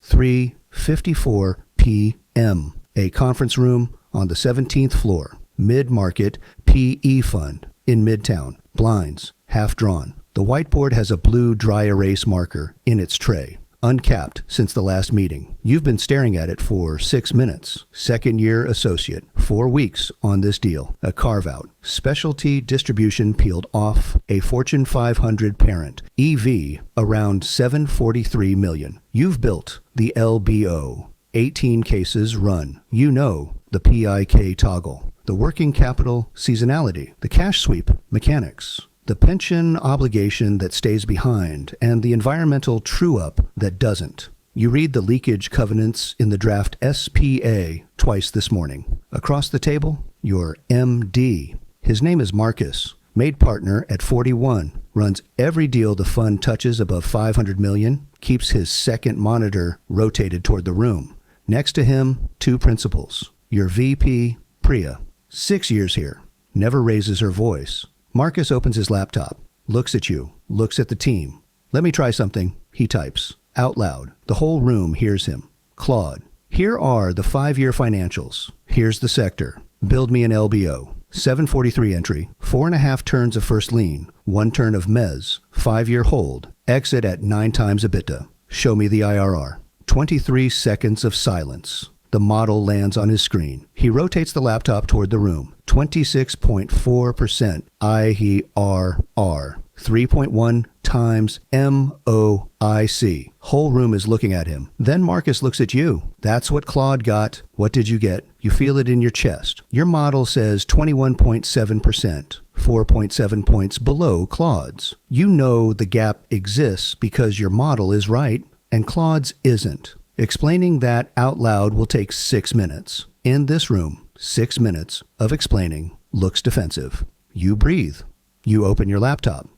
3:54 p.m. A conference room on the 17th floor. Mid-market PE fund in Midtown. Blinds, half drawn. The whiteboard has a blue dry erase marker in its tray. Uncapped since the last meeting. You've been staring at it for 6 minutes. Second-year associate. 4 weeks on this deal. A carve-out. Specialty distribution peeled off. A Fortune 500 parent. EV around $743 million. You've built the LBO. 18 cases run. You know the PIK toggle. The working capital seasonality. The cash sweep mechanics. The pension obligation that stays behind, and the environmental true-up that doesn't. You read the leakage covenants in the draft SPA twice this morning. Across the table, your MD. His name is Marcus, made partner at 41, runs every deal the fund touches above $500 million, keeps his second monitor rotated toward the room. Next to him, 2 principals. Your VP, Priya, 6 years here, never raises her voice. Marcus opens his laptop, looks at you, looks at the team. Let me try something, he types. Out loud. The whole room hears him. Claude, here are the 5-year financials. Here's the sector. Build me an LBO. 743 entry, 4.5 turns of first lien, 1 turn of mezz, 5-year hold, exit at 9 times EBITDA. Show me the IRR. 23 seconds of silence. The model lands on his screen. He rotates the laptop toward the room. 26.4% IRR. 3.1 times MOIC. Whole room is looking at him. Then Marcus looks at you. That's what Claude got. What did you get? You feel it in your chest. Your model says 21.7%. 4.7 points below Claude's. You know the gap exists because your model is right and Claude's isn't. Explaining that out loud will take 6 minutes. In this room, 6 minutes of explaining looks defensive. You breathe. You open your laptop.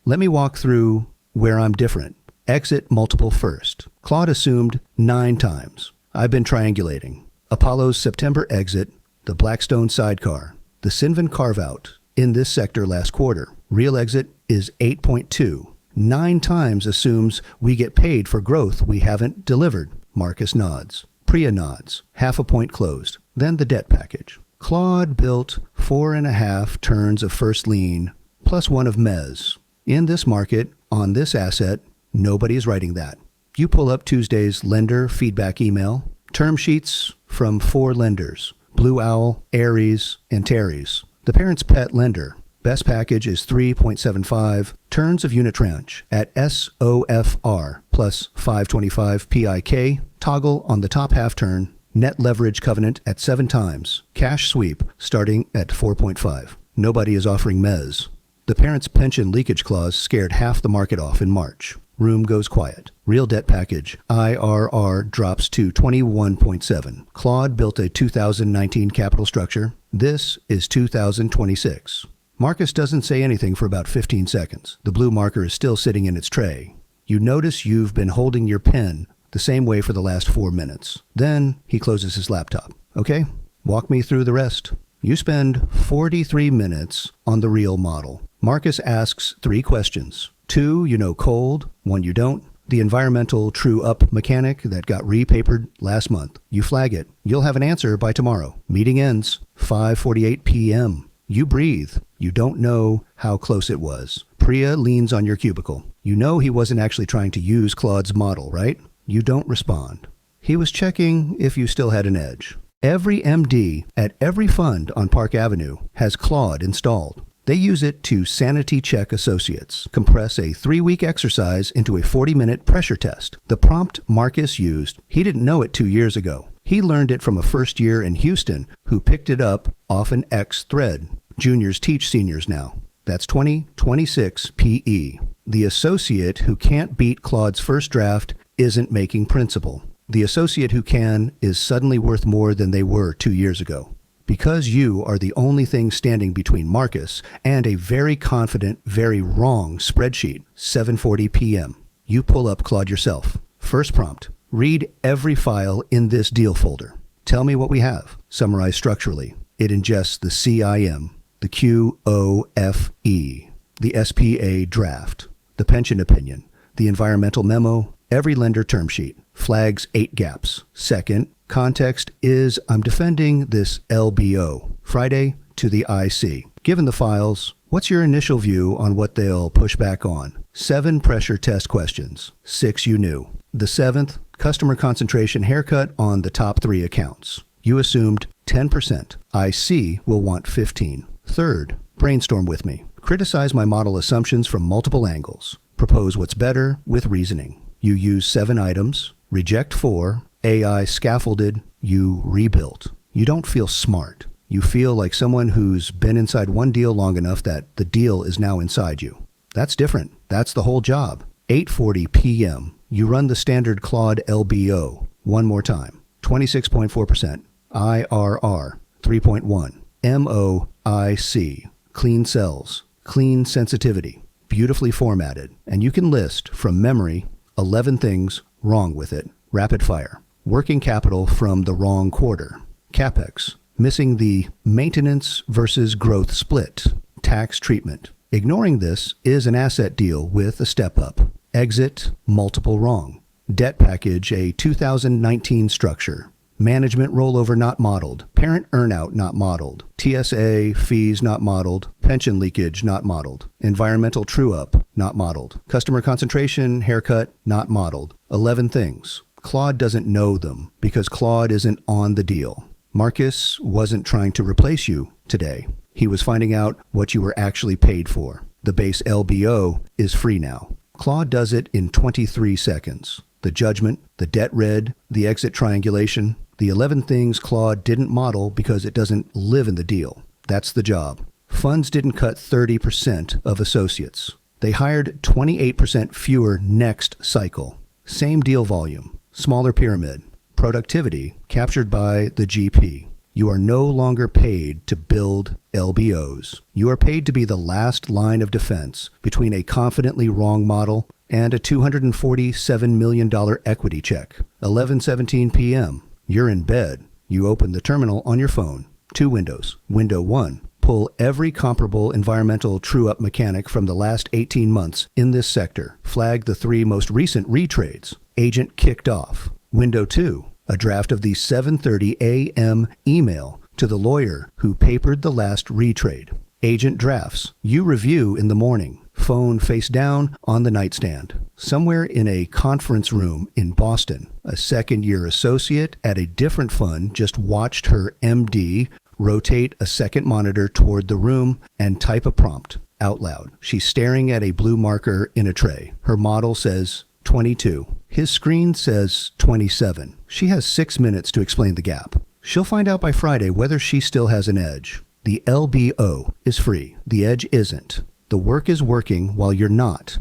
Let me walk through where I'm different. Exit multiple first. Claude assumed 9 times. I've been triangulating. Apollo's September exit, the Blackstone sidecar, the Cinven carve-out in this sector last quarter. Real exit is 8.2. 9 times assumes we get paid for growth we haven't delivered. Marcus nods. Priya nods. 0.5 point closed. Then the debt package. Claude built 4.5 turns of first lien plus 1 of mezz. In this market, on this asset, nobody is writing that. You pull up Tuesday's lender feedback email. Term sheets from 4 lenders. Blue Owl, Ares, and Terry's. The parent's pet lender. Best package is 3.75 turns of unitranche at SOFR plus 525 PIK, toggle on the top half turn, net leverage covenant at 7 times, cash sweep starting at 4.5. Nobody is offering mezz. The parent's pension leakage clause scared half the market off in March. Room goes quiet. Real debt package, IRR drops to 21.7. Claude built a 2019 capital structure. This is 2026. Marcus doesn't say anything for about 15 seconds. The blue marker is still sitting in its tray. You notice you've been holding your pen the same way for the last 4 minutes. Then he closes his laptop. Okay, walk me through the rest. You spend 43 minutes on the real model. Marcus asks 3 questions. 2 you know cold, 1 you don't. The environmental true-up mechanic that got repapered last month. You flag it. You'll have an answer by tomorrow. Meeting ends 5:48 p.m. You breathe. You don't know how close it was. Priya leans on your cubicle. You know he wasn't actually trying to use Claude's model, right? You don't respond. He was checking if you still had an edge. Every MD at every fund on Park Avenue has Claude installed. They use it to sanity-check associates, compress a 3-week exercise into a 40-minute pressure test. The prompt Marcus used, he didn't know it 2 years ago. He learned it from a first year in Houston who picked it up off an X thread. Juniors teach seniors now. That's 2026 PE. The associate who can't beat Claude's first draft isn't making principal. The associate who can is suddenly worth more than they were 2 years ago. Because you are the only thing standing between Marcus and a very confident, very wrong spreadsheet, 7:40 p.m. You pull up Claude yourself. First prompt. Read every file in this deal folder. Tell me what we have. Summarize structurally. It ingests the CIM, the QOFE, the SPA draft, the pension opinion, the environmental memo, Every lender term sheet flags 8 gaps. Second, context is I'm defending this LBO. Friday to the IC. Given the files, what's your initial view on what they'll push back on? 7 pressure test questions. 6 you knew. The 7th, customer concentration haircut on the top 3 accounts. You assumed 10%. IC will want 15. Third, brainstorm with me. Criticize my model assumptions from multiple angles. Propose what's better with reasoning. You use 7 items, reject 4, AI scaffolded, you rebuilt. You don't feel smart. You feel like someone who's been inside one deal long enough that the deal is now inside you. That's different. That's the whole job. 8:40 p.m. You run the standard Claude LBO. One more time. 26.4%. IRR. 3.1. MOIC. Clean cells. Clean sensitivity. Beautifully formatted. And you can list from memory 11 things wrong with it. Rapid fire. Working capital from the wrong quarter. CapEx. Missing the maintenance versus growth split. Tax treatment. Ignoring this is an asset deal with a step up. Exit, multiple wrong. Debt package, a 2019 structure. Management rollover not modeled. Parent earnout not modeled. TSA fees not modeled. Pension leakage not modeled. Environmental true-up not modeled. Customer concentration haircut not modeled. 11 things. Claude doesn't know them because Claude isn't on the deal. Marcus wasn't trying to replace you today. He was finding out what you were actually paid for. The base LBO is free now. Claude does it in 23 seconds. The judgment, the debt red, the exit triangulation, the 11 things Claude didn't model because it doesn't live in the deal. That's the job. Funds didn't cut 30% of associates. They hired 28% fewer next cycle. Same deal volume, smaller pyramid. Productivity captured by the GP. You are no longer paid to build LBOs. You are paid to be the last line of defense between a confidently wrong model and a $247 million equity check. 11:17 p.m. You're in bed. You open the terminal on your phone. 2 windows. Window 1. Pull every comparable environmental true-up mechanic from the last 18 months in this sector. Flag the 3 most recent retrades. Agent kicked off. Window 2. A draft of the 7:30 a.m. email to the lawyer who papered the last retrade. Agent drafts. You review in the morning. Phone face down on the nightstand. Somewhere in a conference room in Boston, a second-year associate at a different fund just watched her MD rotate a second monitor toward the room and type a prompt out loud. She's staring at a blue marker in a tray. Her model says 22. His screen says 27. She has 6 minutes to explain the gap. She'll find out by Friday whether she still has an edge. The LBO is free. The edge isn't. The work is working while you're not.